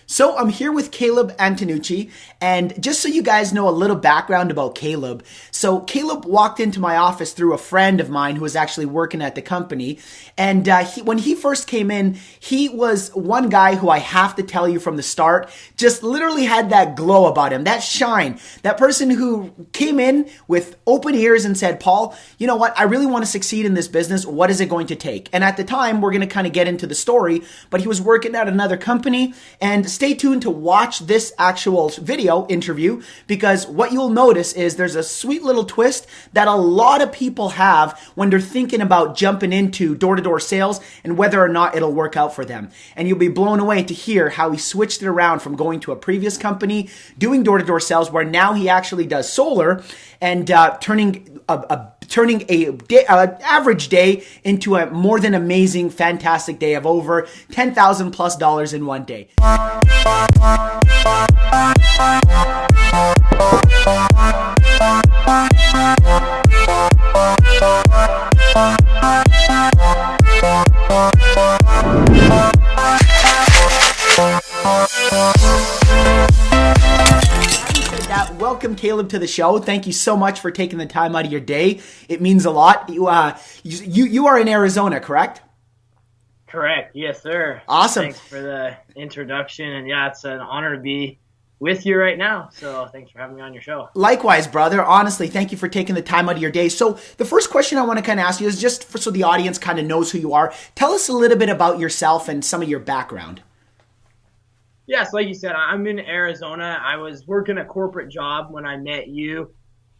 So I'm here with Caleb Antonucci, and just so you guys know a little background about Caleb. So Caleb walked into my office through a friend of mine who was actually working at the company, and when he first came in, he was one guy who I have to tell you from the start, just literally had that glow about him, that shine, that person who came in with open ears and said, Paul, you know what, I really want to succeed in this business. What is it going to take? And at the time, we're going to kind of get into the story, but he was working at another company, and stay tuned to watch this actual video interview, because what you'll notice is there's a sweet little twist that a lot of people have when they're thinking about jumping into door-to-door sales and whether or not it'll work out for them. And you'll be blown away to hear how he switched it around from going to a previous company, doing door-to-door sales, where now he actually does solar, and turning a average day into a more than amazing, fantastic day of over $10,000 plus in one day. Welcome, Caleb, to the show. Thank you so much for taking the time out of your day. It means a lot. You are in Arizona, correct? Correct. Yes, sir. Awesome. Thanks for the introduction. And yeah, it's an honor to be with you right now. So thanks for having me on your show. Likewise, brother. Honestly, thank you for taking the time out of your day. So the first question I want to kind of ask you is just so the audience kind of knows who you are. Tell us a little bit about yourself and some of your background. Yes, like you said, I'm in Arizona. I was working a corporate job when I met you,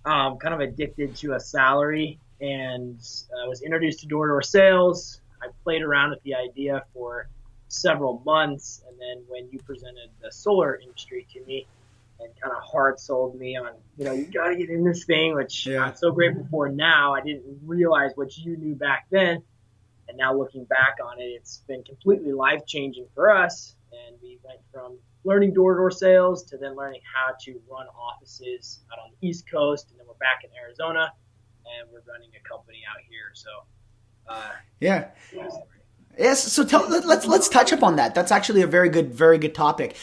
kind of addicted to a salary, and I was introduced to door-to-door sales. I played around with the idea for several months, and then when you presented the solar industry to me and kind of hard sold me on, you got to get in this thing, which I'm so grateful for now. I didn't realize what you knew back then, and now looking back on it, it's been completely life-changing for us. And we went from learning door-to-door sales to then learning how to run offices out on the East Coast. And then we're back in Arizona, and we're running a company out here. So, yeah. Yes, so let's touch upon that. That's actually a very good topic.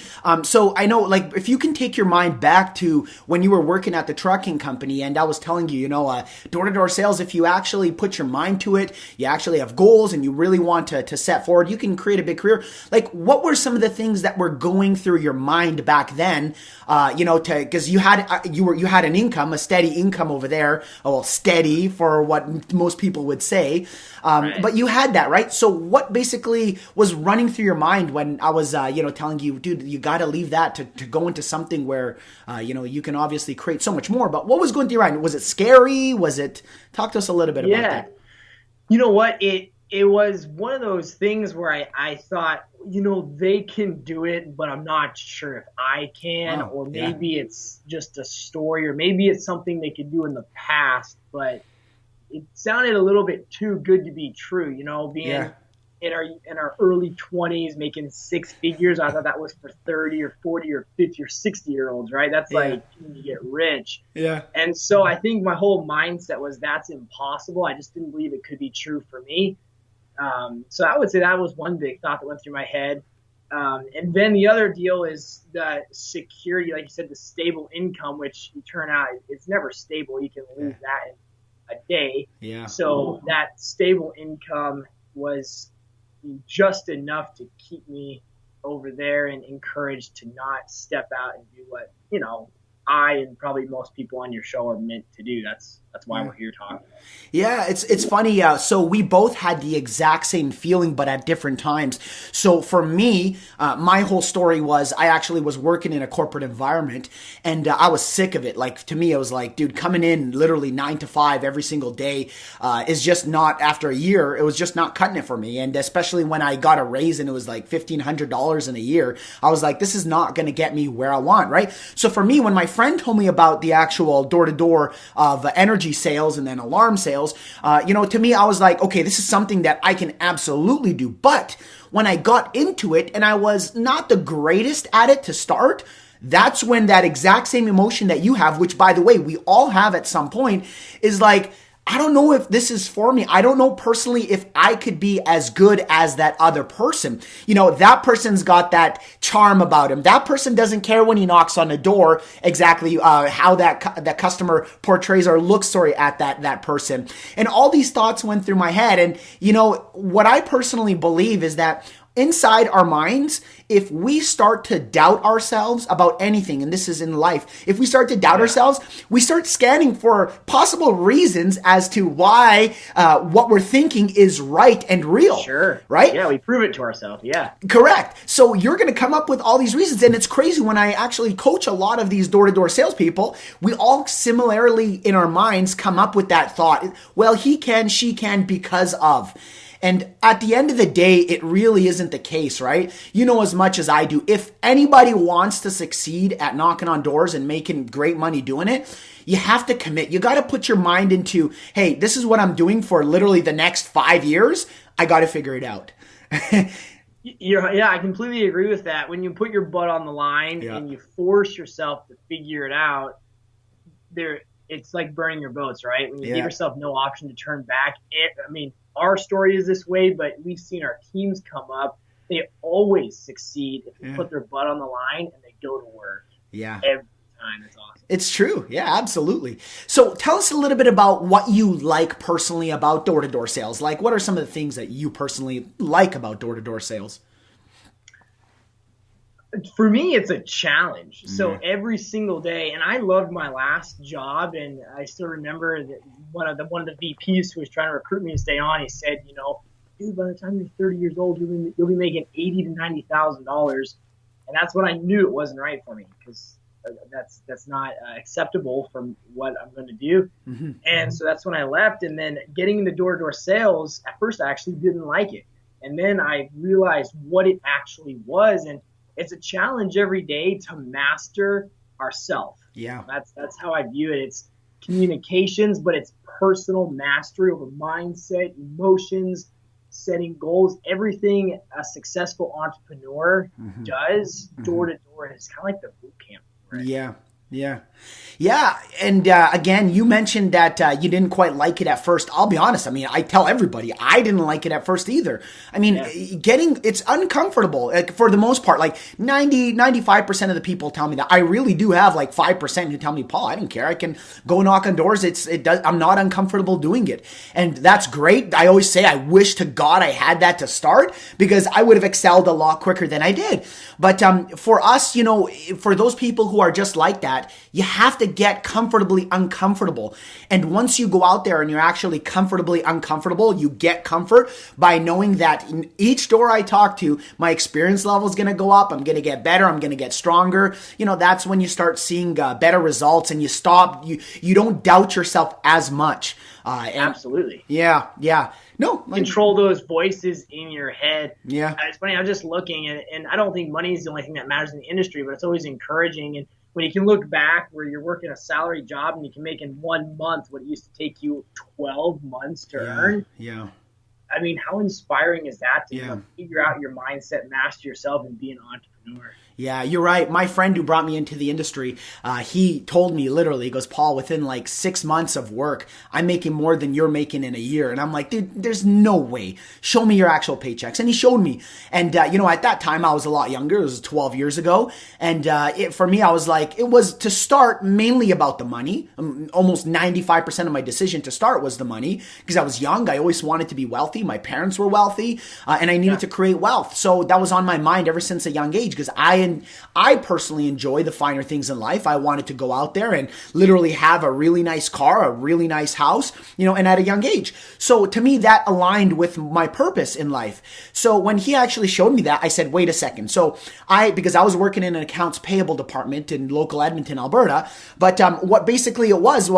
So I know, like, if you can take your mind back to when you were working at the trucking company, and I was telling you, door-to-door sales, if you actually put your mind to it, you actually have goals, and you really want to set forward, you can create a big career. Like, what were some of the things that were going through your mind back then? Because you had an income, a steady income over there. Well, steady for what most people would say, right. But you had that, right? So what basically was running through your mind when I was, telling you, dude, you got to leave that to go into something where, you can obviously create so much more. But what was going through your mind? Was it scary? Talk to us a little bit about that. You know what? It was one of those things where I thought, they can do it, but I'm not sure if I can, or maybe it's just a story, or maybe it's something they could do in the past, but it sounded a little bit too good to be true, being in our early 20s, making six figures. I thought that was for 30 or 40 or 50 or 60-year-olds, right? That's like you get rich. Yeah. And so I think my whole mindset was that's impossible. I just didn't believe it could be true for me. So I would say that was one big thought that went through my head. And then the other deal is the security, like you said, the stable income, which you turn out it's never stable. You can lose that in a day. Yeah. So that stable income was just enough to keep me over there and encouraged to not step out and do what, I and probably most people on your show are meant to do. That's why we're here talking. Yeah, it's funny. So we both had the exact same feeling, but at different times. So for me, my whole story was I actually was working in a corporate environment, and I was sick of it. Like, to me, it was like, dude, coming in literally 9 to 5 every single day is just not, after a year, it was just not cutting it for me. And especially when I got a raise and it was like $1,500 in a year, I was like, this is not going to get me where I want, right? So for me, when my friend told me about the actual door-to-door of energy sales and then alarm sales, to me, I was like, okay, this is something that I can absolutely do. But when I got into it and I was not the greatest at it to start, that's when that exact same emotion that you have, which by the way, we all have at some point, is like, I don't know if this is for me. I don't know personally if I could be as good as that other person. That person's got that charm about him. That person doesn't care when he knocks on the door exactly how that customer portrays or looks, at that person. And all these thoughts went through my head. And, what I personally believe is that inside our minds, if we start to doubt ourselves about anything, and this is in life, if we start to doubt ourselves, we start scanning for possible reasons as to why what we're thinking is right and real. Sure. Right? Yeah, we prove it to ourselves. Yeah. Correct. So you're going to come up with all these reasons. And it's crazy when I actually coach a lot of these door-to-door salespeople, we all similarly in our minds come up with that thought. Well, he can, she can because of. And at the end of the day, it really isn't the case, right? You know as much as I do. If anybody wants to succeed at knocking on doors and making great money doing it, you have to commit. You got to put your mind into, hey, this is what I'm doing for literally the next 5 years. I got to figure it out. Yeah, I completely agree with that. When you put your butt on the line and you force yourself to figure it out, it's like burning your boats, right? When you give yourself no option to turn back. Our story is this way, but we've seen our teams come up. They always succeed if they put their butt on the line and they go to work. Yeah. Every time. It's awesome. It's true. Yeah, absolutely. So tell us a little bit about what you like personally about door-to-door sales. Like, what are some of the things that you personally like about door-to-door sales? For me, it's a challenge. So every single day, and I loved my last job, and I still remember that one of the VPs who was trying to recruit me to stay on, he said, dude, by the time you're 30 years old, you'll be making $80,000 to $90,000, and that's when I knew it wasn't right for me, because that's not acceptable from what I'm going to do. Mm-hmm. And so that's when I left. And then getting into door-to-door sales, at first I actually didn't like it, and then I realized what it actually was, and it's a challenge every day to master ourselves. Yeah. That's how I view it. It's communications, but it's personal mastery over mindset, emotions, setting goals, everything a successful entrepreneur does door to door. It's kind of like the boot camp. Right? Yeah. Yeah. And again, you mentioned that you didn't quite like it at first. I'll be honest. I tell everybody I didn't like it at first either. It's uncomfortable for the most part. Like 95% of the people tell me that. I really do have like 5% who tell me, Paul, I don't care. I can go knock on doors. I'm not uncomfortable doing it. And that's great. I always say I wish to God I had that to start, because I would have excelled a lot quicker than I did. But for us, for those people who are just like that, you have to get comfortably uncomfortable. And once you go out there and you're actually comfortably uncomfortable, you get comfort by knowing that in each door I talk to, my experience level is going to go up. I'm going to get better. I'm going to get stronger. That's when you start seeing better results, and you don't doubt yourself as much. Absolutely. Yeah. No. Control those voices in your head. Yeah. It's funny. I'm just looking, and I don't think money is the only thing that matters in the industry, but it's always encouraging. And when you can look back where you're working a salary job and you can make in 1 month what it used to take you 12 months to earn. Yeah. How inspiring is that to figure out your mindset, master yourself, and be an entrepreneur? Yeah, you're right. My friend who brought me into the industry, he told me literally, he goes, Paul, within like 6 months of work, I'm making more than you're making in a year. And I'm like, dude, there's no way. Show me your actual paychecks. And he showed me. And, at that time, I was a lot younger. It was 12 years ago. And for me, I was like, it was to start mainly about the money. Almost 95% of my decision to start was the money, because I was young. I always wanted to be wealthy. My parents were wealthy, and I needed to create wealth. So that was on my mind ever since a young age, because I personally enjoy the finer things in life. I wanted to go out there and literally have a really nice car, a really nice house, and at a young age. So to me, that aligned with my purpose in life. So when he actually showed me that, I said, wait a second. So because I was working in an accounts payable department in local Edmonton, Alberta, but what basically it was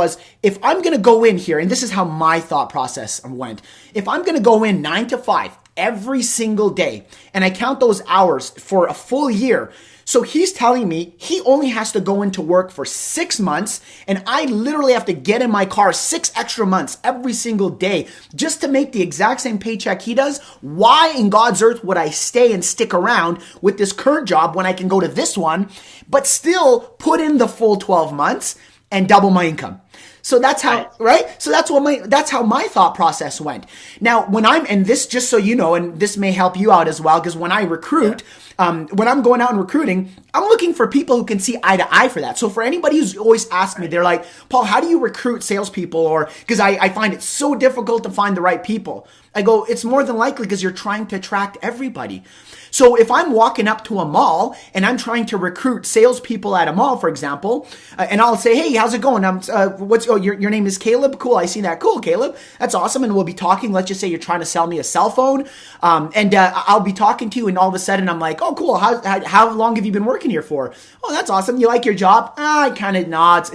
if I'm going to go in here, and this is how my thought process went. If I'm going to go in 9 to 5 every single day, and I count those hours for a full year, so he's telling me he only has to go into work for 6 months, and I literally have to get in my car 6 extra months every single day just to make the exact same paycheck he does. Why in God's earth would I stay and stick around with this current job when I can go to this one, but still put in the full 12 months and double my income? So that's how, right? So that's how my thought process went. Now, and this, just so you know, and this may help you out as well, because when I recruit, when I'm going out and recruiting, I'm looking for people who can see eye to eye for that. So for anybody who's always asked me, they're like, Paul, how do you recruit salespeople? Or because I find it so difficult to find the right people. I go, it's more than likely because you're trying to attract everybody. So if I'm walking up to a mall and I'm trying to recruit salespeople at a mall, for example, and I'll say, hey, how's it going? Your name is Caleb? Cool. I see that. Cool, Caleb. That's awesome. And we'll be talking. Let's just say you're trying to sell me a cell phone. I'll be talking to you and all of a sudden I'm like, oh, cool. How long have you been working here for? Oh, that's awesome. You like your job? I kind of nods.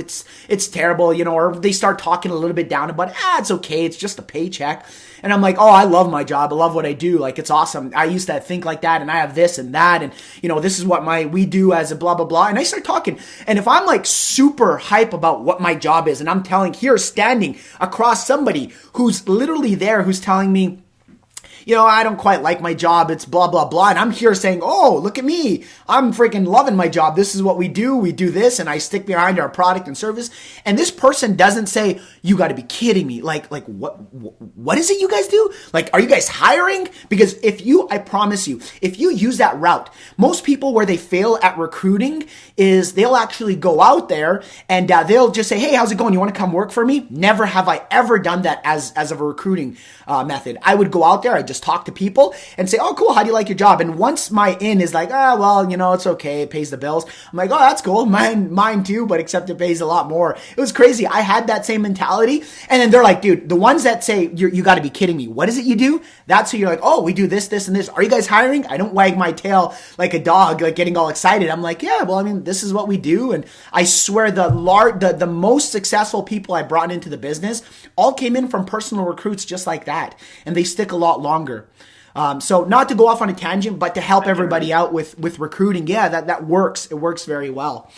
It's terrible, or they start talking a little bit down about, it's okay. It's just a paycheck. And I'm like, oh, I love my job. I love what I do. Like, it's awesome. I used to think like that and I have this and that. And, this is what we do as a blah, blah, blah. And I start talking. And if I'm like super hype about what my job is and I'm standing across somebody who's literally there, who's telling me, I don't quite like my job. It's blah, blah, blah. And I'm here saying, oh, look at me. I'm freaking loving my job. This is what we do. We do this. And I stick behind our product and service. And this person doesn't say, you got to be kidding me. Like what is it you guys do? Like, are you guys hiring? Because I promise you, if you use that route, most people where they fail at recruiting is they'll actually go out there and they'll just say, hey, how's it going? You want to come work for me? Never have I ever done that as a recruiting method. I would go out there. I just talk to people and say, oh, cool. How do you like your job? And once my in is like, it's okay. It pays the bills. I'm like, oh, that's cool. Mine too, but except it pays a lot more. It was crazy. I had that same mentality. And then they're like, dude, the ones that say, you got to be kidding me. What is it you do? That's who you're like, oh, we do this, this, and this. Are you guys hiring? I don't wag my tail like a dog, like getting all excited. I'm like, yeah, well, this is what we do. And I swear the most successful people I brought into the business all came in from personal recruits just like that. And they stick a lot longer. So not to go off on a tangent, but to help everybody out with recruiting. Yeah, that works. It works very well.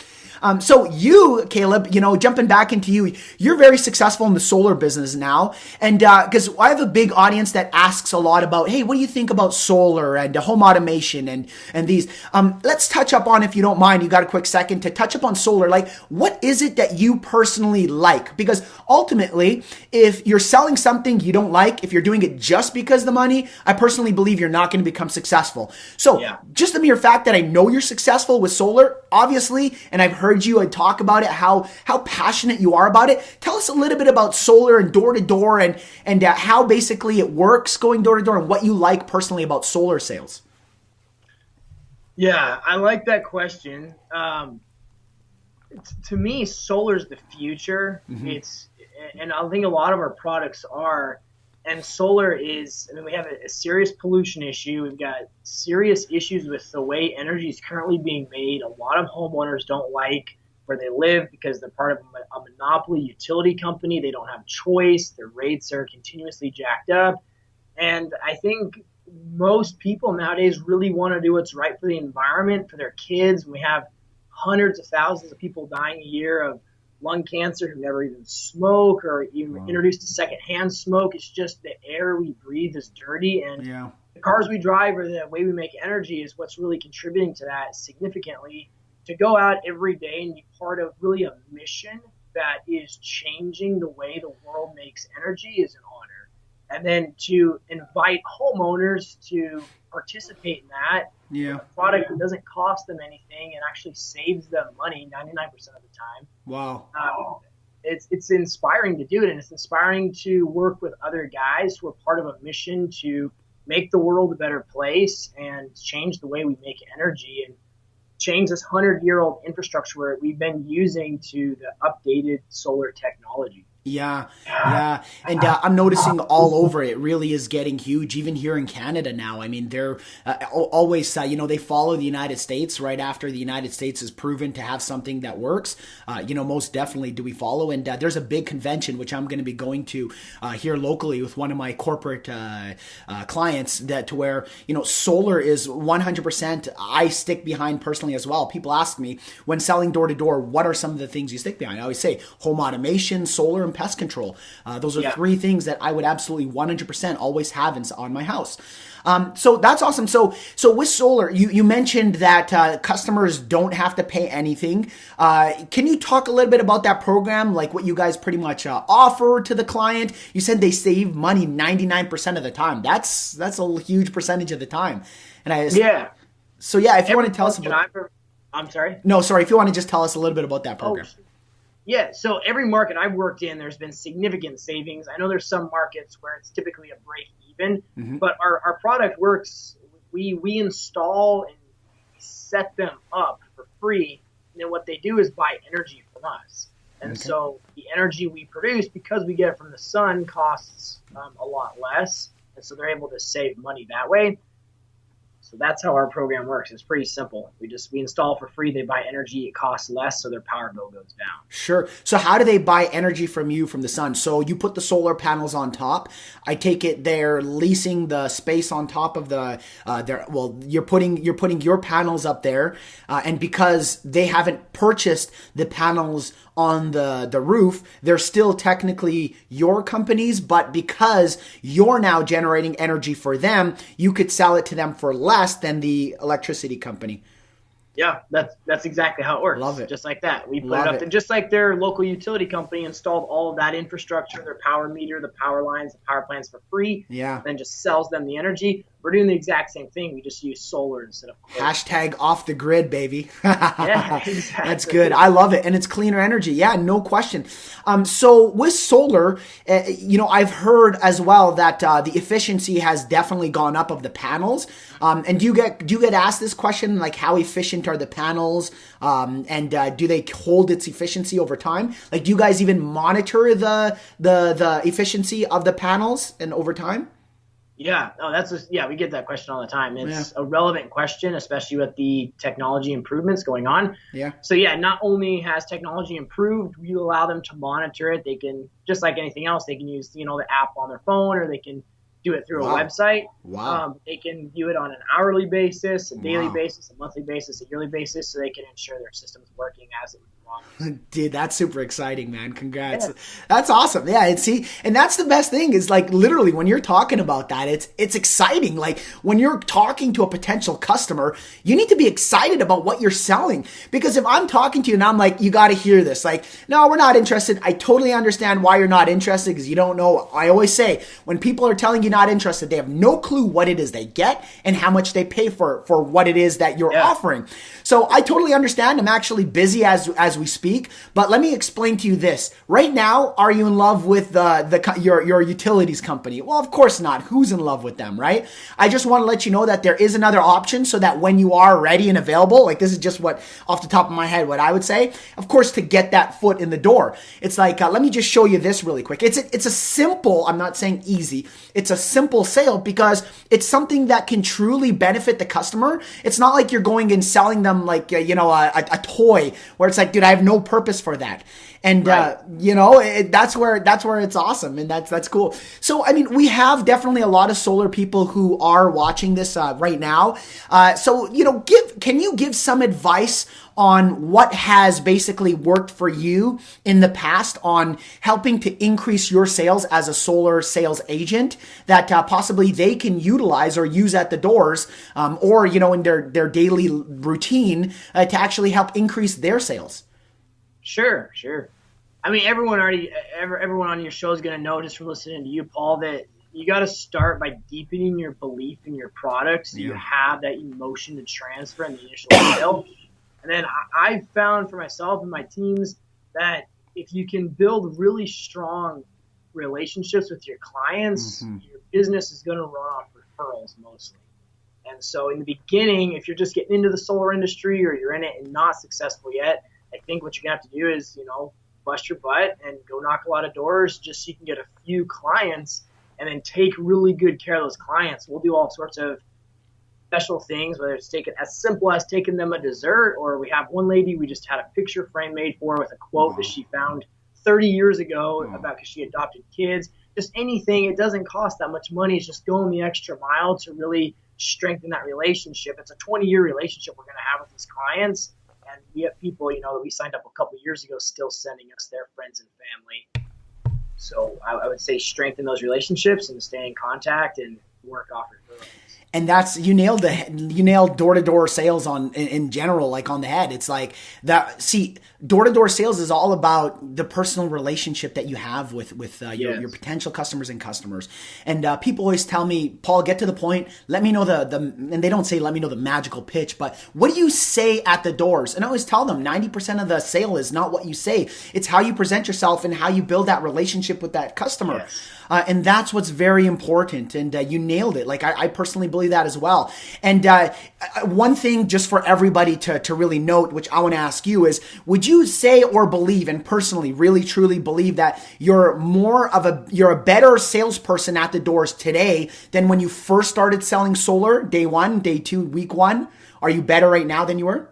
So you, Caleb, jumping back into you, you're very successful in the solar business now. And because I have a big audience that asks a lot about, hey, what do you think about solar and home automation and these? Let's touch up on, if you don't mind, you got a quick second to touch up on solar. Like, what is it that you personally like? Because ultimately, if you're selling something you don't like, if you're doing it just because of the money, I personally believe you're not going to become successful. So just the mere fact that I know you're successful with solar, obviously, and I've heard you talk about it, how passionate you are about it. Tell us a little bit about solar and door to door and how basically it works going door to door and what you like personally about solar sales. Yeah, I like that question. To me, solar is the future. Mm-hmm. And I think a lot of our products are. And solar is, we have a serious pollution issue. We've got serious issues with the way energy is currently being made. A lot of homeowners don't like where they live because they're part of a monopoly utility company. They don't have choice. Their rates are continuously jacked up. And I think most people nowadays really want to do what's right for the environment, for their kids. We have hundreds of thousands of people dying a year of lung cancer who never even smoke or even introduced to secondhand smoke. It's just the air we breathe is dirty, and the cars we drive or the way we make energy is what's really contributing to that significantly. To go out every day and be part of really a mission that is changing the way the world makes energy is an honor. And then to invite homeowners to participate in that, a product that doesn't cost them anything and actually saves them money 99% of the time. Wow. It's inspiring to do it, and it's inspiring to work with other guys who are part of a mission to make the world a better place and change the way we make energy and change this 100-year-old infrastructure we've been using to the updated solar technology. Yeah. And I'm noticing all over it really is getting huge, even here in Canada now. They're always, they follow the United States right after the United States is proven to have something that works. Most definitely do we follow. And there's a big convention, which I'm going to be going to here locally with one of my corporate clients to where, solar is 100% I stick behind personally as well. People ask me when selling door to door, what are some of the things you stick behind? I always say home automation, solar. and pest control. Those are Yeah. three things that I would absolutely 100% always have on my house. So that's awesome. So with solar, you mentioned that customers don't have to pay anything. Can you talk a little bit about that program, like what you guys pretty much offer to the client? You said they save money 99% of the time. That's a huge percentage of the time. And Yeah. so yeah, if you want to tell us about, I'm sorry. no, sorry, if you want to just tell us a little bit about that program. Yeah, so every market I've worked in, there's been significant savings. I know there's some markets where it's typically a break even, but our product works. We install and set them up for free. And then what they do is buy energy from us. And so the energy we produce, because we get it from the sun, costs a lot less. And so they're able to save money that way. So that's how our program works. It's pretty simple. We install for free. They buy energy. It costs less, so their power bill goes down. Sure. So how do they buy energy from you from the sun? So you put the solar panels on top. I take it they're leasing the space on top of you're putting your panels up there, and because they haven't purchased the panels on the roof, they're still technically your company's, but because you're now generating energy for them, you could sell it to them for less than the electricity company. Yeah, that's exactly how it works. Love it. Just like that. We put it up, and just like their local utility company installed all of that infrastructure, their power meter, the power lines, the power plants for free, yeah, and just sells them the energy. We're doing the exact same thing. We just use solar instead of coal. Hashtag off the grid, baby. Yeah, exactly. That's good. I love it. And it's cleaner energy. Yeah, no question. So with solar, I've heard as well that the efficiency has definitely gone up of the panels. And do you get asked this question, like how efficient are the panels? And do they hold its efficiency over time? Like, do you guys even monitor the efficiency of the panels and over time? Yeah, we get that question all the time. It's a relevant question, especially with the technology improvements going on. Yeah. So yeah, not only has technology improved, we allow them to monitor it. They can, just like anything else, they can use, the app on their phone, or they can do it through a website. Wow. They can do it on an hourly basis, a daily basis, a monthly basis, a yearly basis, so they can ensure their system's working as it belongs. Dude, that's super exciting, man. Congrats. Yeah. That's awesome. Yeah, and that's the best thing is, like, literally when you're talking about that, it's exciting. Like, when you're talking to a potential customer, you need to be excited about what you're selling. Because if I'm talking to you and I'm like, you got to hear this, like, no, we're not interested. I totally understand why you're not interested, because you don't know. I always say, when people are telling you not interested, they have no clue what it is they get and how much they pay for what it is that you're offering. So I totally understand. I'm actually busy as we speak, but let me explain to you this. Right now, are you in love with your utilities company? Well, of course not. Who's in love with them, right? I just want to let you know that there is another option, so that when you are ready and available, like, this is just what off the top of my head, what I would say, of course, to get that foot in the door. It's like, let me just show you this really quick. It's a simple, I'm not saying easy, it's a simple sale, because it's something that can truly benefit the customer. It's not like you're going and selling them like, a toy where it's like, dude, I have no purpose for that. And, that's where it's awesome. And that's cool. So, I mean, we have definitely a lot of solar people who are watching this, right now. So, can you give some advice on what has basically worked for you in the past on helping to increase your sales as a solar sales agent that possibly they can utilize or use at the doors, or, in their daily routine to actually help increase their sales? Sure. I mean, everyone on your show is going to know, just from listening to you, Paul, that you got to start by deepening your belief in your product, so you have that emotion to transfer in the initial sale. And then I found for myself and my teams that if you can build really strong relationships with your clients, your business is going to run off referrals mostly. And so in the beginning, if you're just getting into the solar industry or you're in it and not successful yet, I think what you're going to have to do is, bust your butt and go knock a lot of doors just so you can get a few clients, and then take really good care of those clients. We'll do all sorts of special things, whether it's as simple as taking them a dessert, or we have one lady we just had a picture frame made for with a quote that she found 30 years ago about, because she adopted kids. Just anything. It doesn't cost that much money. It's just going the extra mile to really strengthen that relationship. It's a 20-year relationship we're going to have with these clients. And we have people, that we signed up a couple of years ago still sending us their friends and family. So I would say strengthen those relationships and stay in contact and work off referrals. And that's, you nailed door-to-door sales in general, like on the head. It's like that. See, door-to-door sales is all about the personal relationship that you have with your potential customers and customers. And people always tell me, Paul, get to the point. Let me know and they don't say, let me know the magical pitch, but what do you say at the doors? And I always tell them 90% of the sale is not what you say. It's how you present yourself and how you build that relationship with that customer. Yes. And that's what's very important. And you nailed it. Like I personally believe that as well. And one thing just for everybody to really note, which I want to ask you is, would you say or believe, and personally really truly believe, that you're a better salesperson at the doors today than when you first started selling solar, day one, day two, week one? Are you better right now than you were?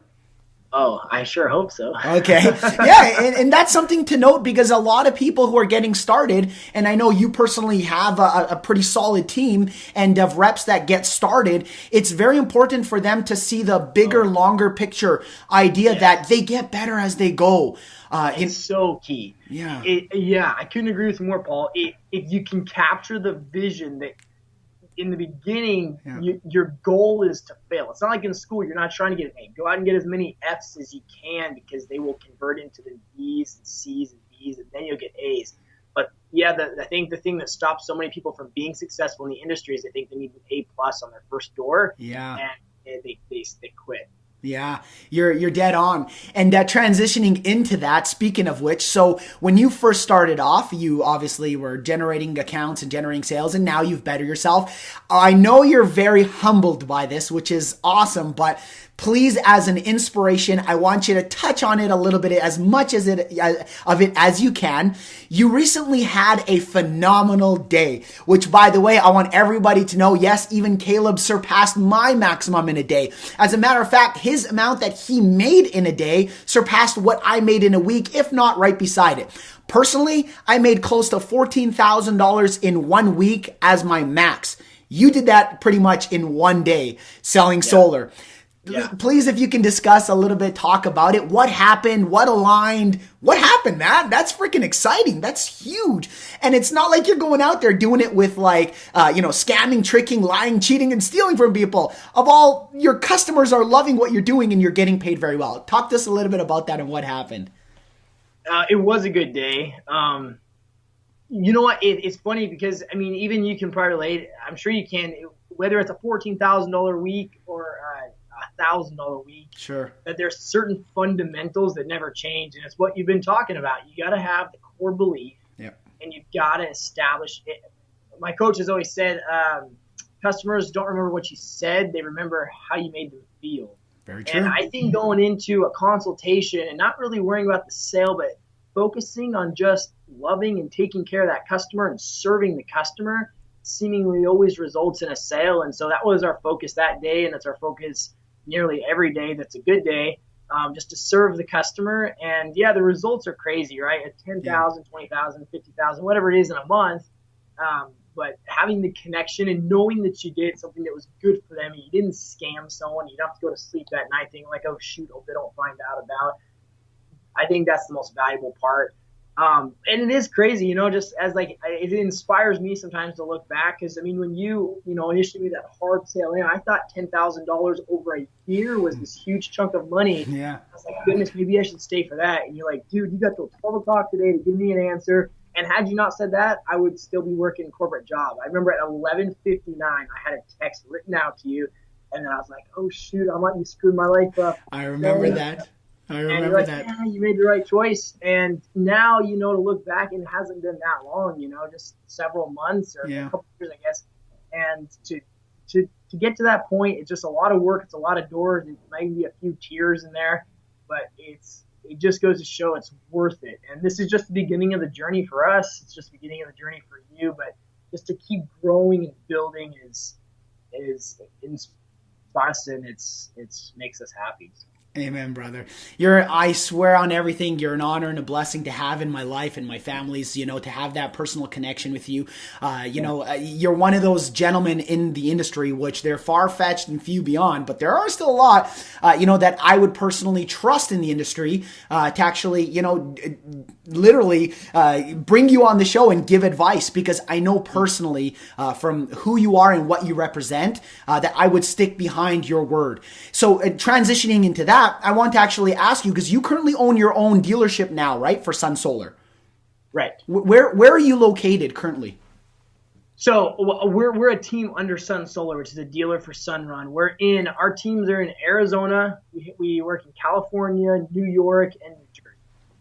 Oh, I sure hope so. Okay. Yeah. And that's something to note, because a lot of people who are getting started, and I know you personally have a pretty solid team and of reps that get started, it's very important for them to see the bigger, longer picture idea that they get better as they go. It's so key. Yeah. I couldn't agree with you more, Paul. If you can capture the vision that in the beginning, your goal is to fail. It's not like in school, you're not trying to get an A. Go out and get as many F's as you can, because they will convert into the B's and C's and B's, and then you'll get A's. But I think the thing that stops so many people from being successful in the industry is they think they need an A+ on their first door, and they quit. Yeah, you're dead on. And transitioning into that, speaking of which, so when you first started off, you obviously were generating accounts and generating sales, and now you've bettered yourself. I know you're very humbled by this, which is awesome, but please, as an inspiration, I want you to touch on it a little bit, as much of it as you can. You recently had a phenomenal day, which, by the way, I want everybody to know, yes, even Caleb surpassed my maximum in a day. As a matter of fact, his amount that he made in a day surpassed what I made in a week, if not right beside it. Personally, I made close to $14,000 in 1 week as my max. You did that pretty much in 1 day selling solar. Yeah. Please, if you can discuss a little bit, talk about it. What happened? What aligned? What happened, man? That's freaking exciting. That's huge. And it's not like you're going out there doing it with scamming, tricking, lying, cheating, and stealing from people. Your customers are loving what you're doing and you're getting paid very well. Talk to us a little bit about that and what happened. It was a good day. You know what? It's funny because, I mean, even you can probably relate. I'm sure you can, whether it's a $14,000 week or $1,000 week. Sure. That there's certain fundamentals that never change, and it's what you've been talking about. You got to have the core belief, and you've got to establish it. My coach has always said, customers don't remember what you said; they remember how you made them feel. Very true. And I think going into a consultation and not really worrying about the sale, but focusing on just loving and taking care of that customer and serving the customer seemingly always results in a sale. And so that was our focus that day, and that's our focus nearly every day. That's a good day, just to serve the customer. And the results are crazy, right? At 10,000, 20,000, 50,000, whatever it is in a month. But having the connection and knowing that you did something that was good for them, and you didn't scam someone, you don't have to go to sleep that night thinking like, oh shoot, hope they don't find out about. I think that's the most valuable part. And it is crazy, just as it inspires me sometimes to look back, because I mean, when you initially made that hard sale, I thought $10,000 over a year was this huge chunk of money. Yeah. I was like, goodness, maybe I should stay for that. And you're like, dude, you got till 12 o'clock today to give me an answer. And had you not said that, I would still be working a corporate job. I remember at 11:59, I had a text written out to you, and then I was like, oh shoot, I might be screwing my life up. I remember that. I remember that. Yeah, you made the right choice. And now, to look back, and it hasn't been that long, just several months or a couple years, I guess. And to get to that point, it's just a lot of work. It's a lot of doors. It might be a few tears in there, but it just goes to show it's worth it. And this is just the beginning of the journey for us. It's just the beginning of the journey for you. But just to keep growing and building is inspires us, and it makes us happy. Amen, brother. I swear on everything, you're an honor and a blessing to have in my life and my family's, to have that personal connection with you. You're one of those gentlemen in the industry, which they're far-fetched and few beyond, but there are still a lot, that I would personally trust in the industry, to actually, literally, bring you on the show and give advice, because I know personally, from who you are and what you represent, that I would stick behind your word. So transitioning into that, I want to actually ask you, because you currently own your own dealership now, right, for Sun Solar? Right. Where are you located currently? So we're a team under Sun Solar, which is a dealer for Sunrun. Our teams are in Arizona. We work in California, New York, and New Jersey.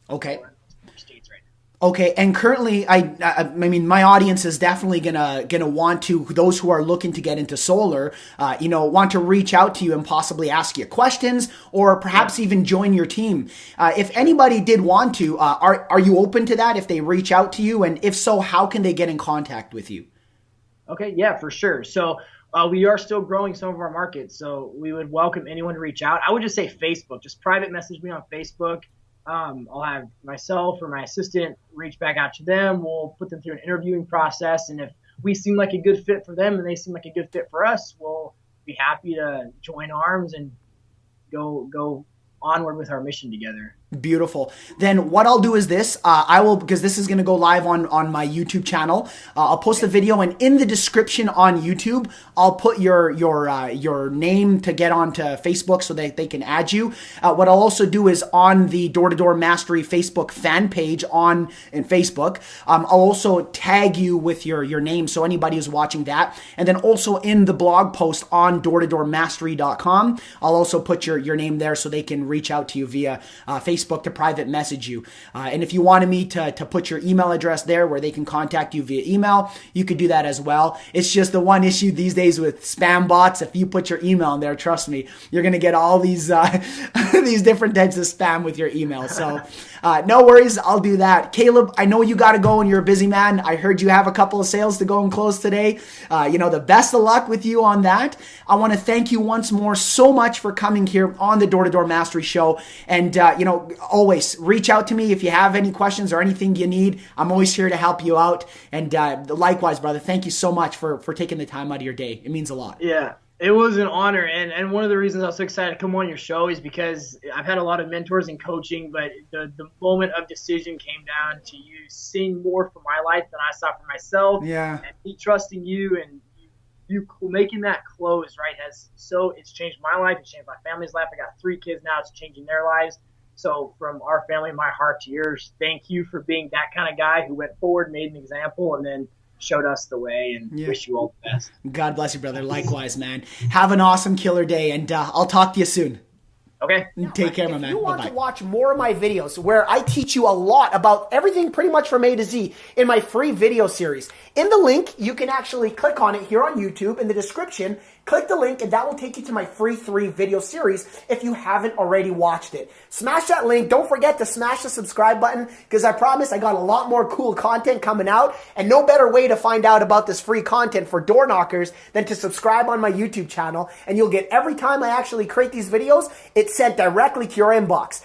Okay. So states right now. Okay, and currently, I mean, my audience is definitely gonna want to, those who are looking to get into solar, want to reach out to you and possibly ask you questions, or perhaps even join your team. If anybody did want to, are you open to that if they reach out to you? And if so, how can they get in contact with you? Okay, yeah, for sure. So we are still growing some of our markets, so we would welcome anyone to reach out. I would just say Facebook. Just private message me on Facebook. I'll have myself or my assistant reach back out to them. We'll put them through an interviewing process, and if we seem like a good fit for them and they seem like a good fit for us, we'll be happy to join arms and go onward with our mission together. Beautiful. Then what I'll do is this, I will, because this is going to go live on my YouTube channel, I'll post a video, and in the description on YouTube, I'll put your name to get onto Facebook so that they can add you. What I'll also do is on the Door to Door Mastery Facebook fan page in Facebook, I'll also tag you with your name, so anybody who's watching that. And then also in the blog post on doortodoormastery.com, I'll also put your name there so they can reach out to you via Facebook to private message you. And if you wanted me to put your email address there where they can contact you via email, you could do that as well. It's just the one issue these days with spam bots. If you put your email in there, trust me, you're going to get all these these different types of spam with your email. So no worries, I'll do that. Caleb, I know you got to go and you're a busy man. I heard you have a couple of sales to go and close today. The best of luck with you on that. I want to thank you once more so much for coming here on the Door to Door Mastery Show. And, always reach out to me if you have any questions or anything you need. I'm always here to help you out. And likewise, brother, thank you so much for taking the time out of your day. It means a lot. Yeah. It was an honor, and one of the reasons I was so excited to come on your show is because I've had a lot of mentors in coaching, but the moment of decision came down to you seeing more for my life than I saw for myself. Yeah. And me trusting you and you making that close, right, it's changed my life, it's changed my family's life. I got 3 kids now, it's changing their lives. So from our family, my heart to yours, thank you for being that kind of guy who went forward, made an example, and then showed us the way, and wish you all the best. God bless you, brother. Likewise, man. Have an awesome killer day, and I'll talk to you soon. Okay. Take care, my man. If you want to watch more of my videos where I teach you a lot about everything pretty much from A to Z in my free video series, in the link, you can actually click on it here on YouTube in the description. Click the link and that will take you to my free 3 video series if you haven't already watched it. Smash that link. Don't forget to smash the subscribe button because I promise I got a lot more cool content coming out, and no better way to find out about this free content for door knockers than to subscribe on my YouTube channel, and you'll get every time I actually create these videos, it's sent directly to your inbox.